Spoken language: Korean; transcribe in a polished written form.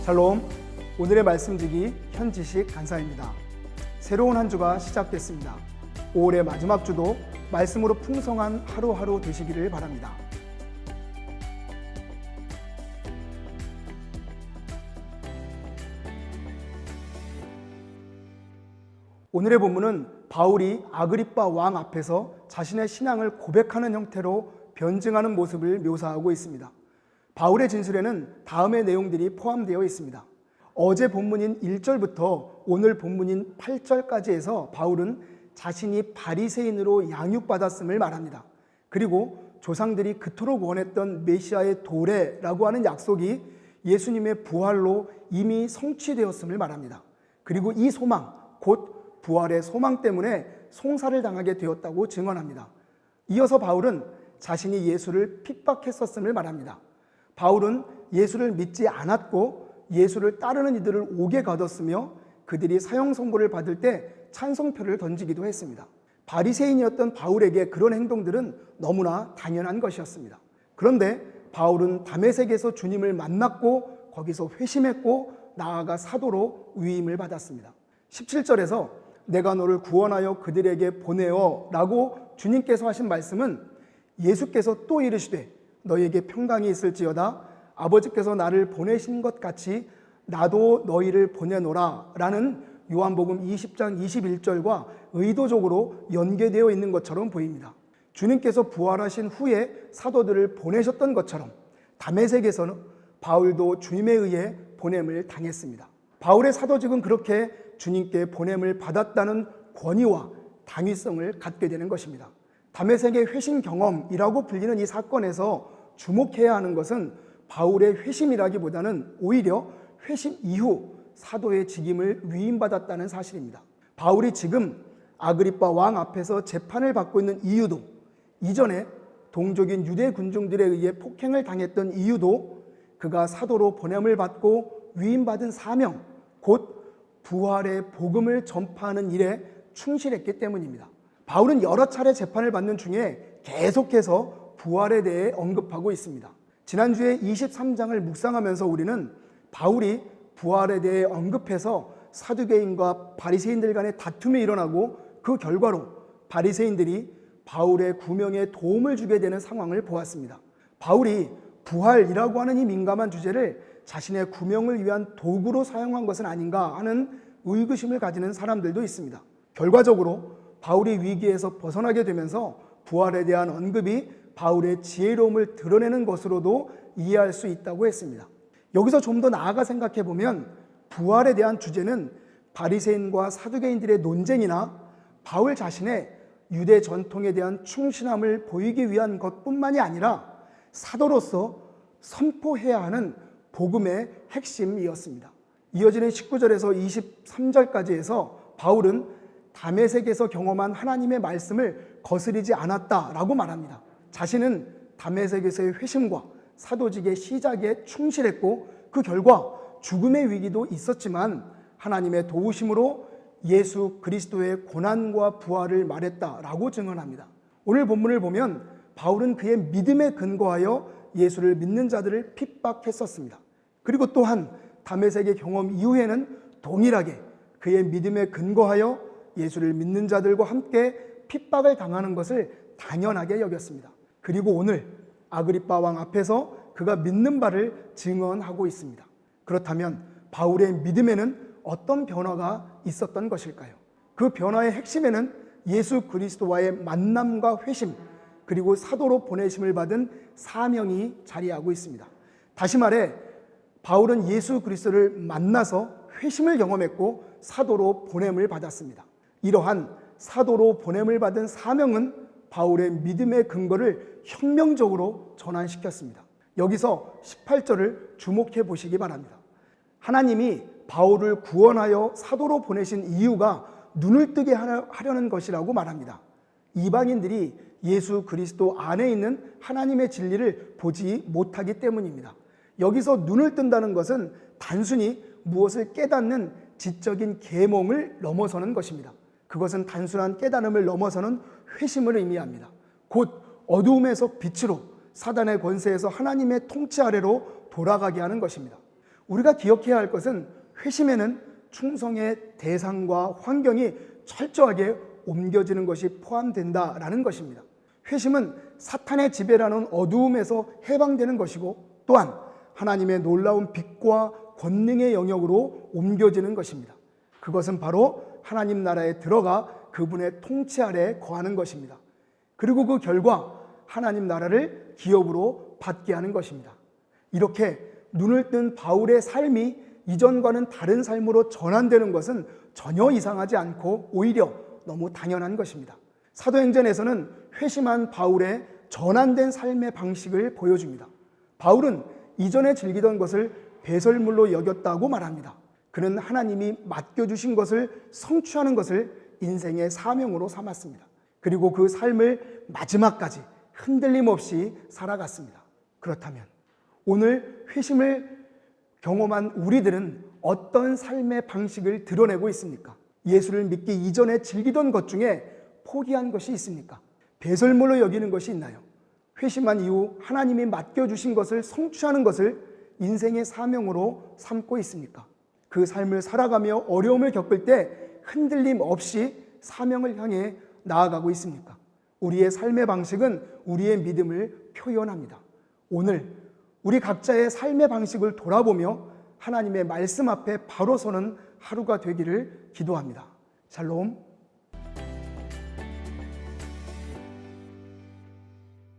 샬롬, 오늘의 말씀지기 현지식 간사입니다. 새로운 한 주가 시작됐습니다. 5월의 마지막 주도 말씀으로 풍성한 하루하루 되시기를 바랍니다. 오늘의 본문은 바울이 아그리빠 왕 앞에서 자신의 신앙을 고백하는 형태로 변증하는 모습을 묘사하고 있습니다. 바울의 진술에는 다음의 내용들이 포함되어 있습니다. 어제 본문인 1절부터 오늘 본문인 8절까지 해서 바울은 자신이 바리새인으로 양육받았음을 말합니다. 그리고 조상들이 그토록 원했던 메시아의 도래라고 하는 약속이 예수님의 부활로 이미 성취되었음을 말합니다. 그리고 이 소망, 곧 부활의 소망 때문에 송사를 당하게 되었다고 증언합니다. 이어서 바울은 자신이 예수를 핍박했었음을 말합니다. 바울은 예수를 믿지 않았고 예수를 따르는 이들을 옥에 가뒀으며 그들이 사형 선고를 받을 때 찬송표를 던지기도 했습니다. 바리새인이었던 바울에게 그런 행동들은 너무나 당연한 것이었습니다. 그런데 바울은 다메섹에서 주님을 만났고 거기서 회심했고 나아가 사도로 위임을 받았습니다. 17절에서 내가 너를 구원하여 그들에게 보내어 라고 주님께서 하신 말씀은 예수께서 또 이르시되 너희에게 평강이 있을지어다 아버지께서 나를 보내신 것 같이 나도 너희를 보내노라 라는 요한복음 20장 21절과 의도적으로 연계되어 있는 것처럼 보입니다. 주님께서 부활하신 후에 사도들을 보내셨던 것처럼 다메섹에서는 바울도 주님에 의해 보냄을 당했습니다. 바울의 사도직은 그렇게 주님께 보냄을 받았다는 권위와 당위성을 갖게 되는 것입니다. 다메섹의 회심 경험이라고 불리는 이 사건에서 주목해야 하는 것은 바울의 회심이라기보다는 오히려 회심 이후 사도의 직임을 위임받았다는 사실입니다. 바울이 지금 아그리빠 왕 앞에서 재판을 받고 있는 이유도, 이전에 동족인 유대 군중들에 의해 폭행을 당했던 이유도 그가 사도로 보냄을 받고 위임받은 사명, 곧 부활의 복음을 전파하는 일에 충실했기 때문입니다. 바울은 여러 차례 재판을 받는 중에 계속해서 부활에 대해 언급하고 있습니다. 지난주에 23장을 묵상하면서 우리는 바울이 부활에 대해 언급해서 사두개인과 바리새인들 간의 다툼이 일어나고 그 결과로 바리새인들이 바울의 구명에 도움을 주게 되는 상황을 보았습니다. 바울이 부활이라고 하는 이 민감한 주제를 자신의 구명을 위한 도구로 사용한 것은 아닌가 하는 의구심을 가지는 사람들도 있습니다. 결과적으로 바울이 위기에서 벗어나게 되면서 부활에 대한 언급이 바울의 지혜로움을 드러내는 것으로도 이해할 수 있다고 했습니다. 여기서 좀 더 나아가 생각해 보면 부활에 대한 주제는 바리새인과 사두개인들의 논쟁이나 바울 자신의 유대 전통에 대한 충실함을 보이기 위한 것뿐만이 아니라 사도로서 선포해야 하는 복음의 핵심이었습니다. 이어지는 19절에서 23절까지 해서 바울은 다메섹에서 경험한 하나님의 말씀을 거스르지 않았다라고 말합니다. 자신은 다메섹에서의 회심과 사도직의 시작에 충실했고 그 결과 죽음의 위기도 있었지만 하나님의 도우심으로 예수 그리스도의 고난과 부활을 말했다라고 증언합니다. 오늘 본문을 보면 바울은 그의 믿음에 근거하여 예수를 믿는 자들을 핍박했었습니다. 그리고 또한 다메섹의 경험 이후에는 동일하게 그의 믿음에 근거하여 예수를 믿는 자들과 함께 핍박을 당하는 것을 당연하게 여겼습니다. 그리고 오늘 아그리빠 왕 앞에서 그가 믿는 바를 증언하고 있습니다. 그렇다면 바울의 믿음에는 어떤 변화가 있었던 것일까요? 그 변화의 핵심에는 예수 그리스도와의 만남과 회심, 그리고 사도로 보내심을 받은 사명이 자리하고 있습니다. 다시 말해 바울은 예수 그리스도를 만나서 회심을 경험했고 사도로 보냄을 받았습니다. 이러한 사도로 보냄을 받은 사명은 바울의 믿음의 근거를 혁명적으로 전환시켰습니다. 여기서 18절을 주목해 보시기 바랍니다. 하나님이 바울을 구원하여 사도로 보내신 이유가 눈을 뜨게 하려는 것이라고 말합니다. 이방인들이 예수 그리스도 안에 있는 하나님의 진리를 보지 못하기 때문입니다. 여기서 눈을 뜬다는 것은 단순히 무엇을 깨닫는 지적인 계몽을 넘어서는 것입니다. 그것은 단순한 깨달음을 넘어서는 회심을 의미합니다. 곧 어두움에서 빛으로, 사단의 권세에서 하나님의 통치 아래로 돌아가게 하는 것입니다. 우리가 기억해야 할 것은 회심에는 충성의 대상과 환경이 철저하게 옮겨지는 것이 포함된다라는 것입니다. 회심은 사탄의 지배라는 어두움에서 해방되는 것이고 또한 하나님의 놀라운 빛과 권능의 영역으로 옮겨지는 것입니다. 그것은 바로 하나님 나라에 들어가 그분의 통치 아래 거하는 것입니다. 그리고 그 결과 하나님 나라를 기업으로 받게 하는 것입니다. 이렇게 눈을 뜬 바울의 삶이 이전과는 다른 삶으로 전환되는 것은 전혀 이상하지 않고 오히려 너무 당연한 것입니다. 사도행전에서는 회심한 바울의 전환된 삶의 방식을 보여줍니다. 바울은 이전에 즐기던 것을 배설물로 여겼다고 말합니다. 그는 하나님이 맡겨주신 것을 성취하는 것을 인생의 사명으로 삼았습니다. 그리고 그 삶을 마지막까지 흔들림 없이 살아갔습니다. 그렇다면 오늘 회심을 경험한 우리들은 어떤 삶의 방식을 드러내고 있습니까? 예수를 믿기 이전에 즐기던 것 중에 포기한 것이 있습니까? 배설물로 여기는 것이 있나요? 회심한 이후 하나님이 맡겨주신 것을 성취하는 것을 인생의 사명으로 삼고 있습니까? 그 삶을 살아가며 어려움을 겪을 때 흔들림 없이 사명을 향해 나아가고 있습니까? 우리의 삶의 방식은 우리의 믿음을 표현합니다. 오늘 우리 각자의 삶의 방식을 돌아보며 하나님의 말씀 앞에 바로 서는 하루가 되기를 기도합니다. 샬롬.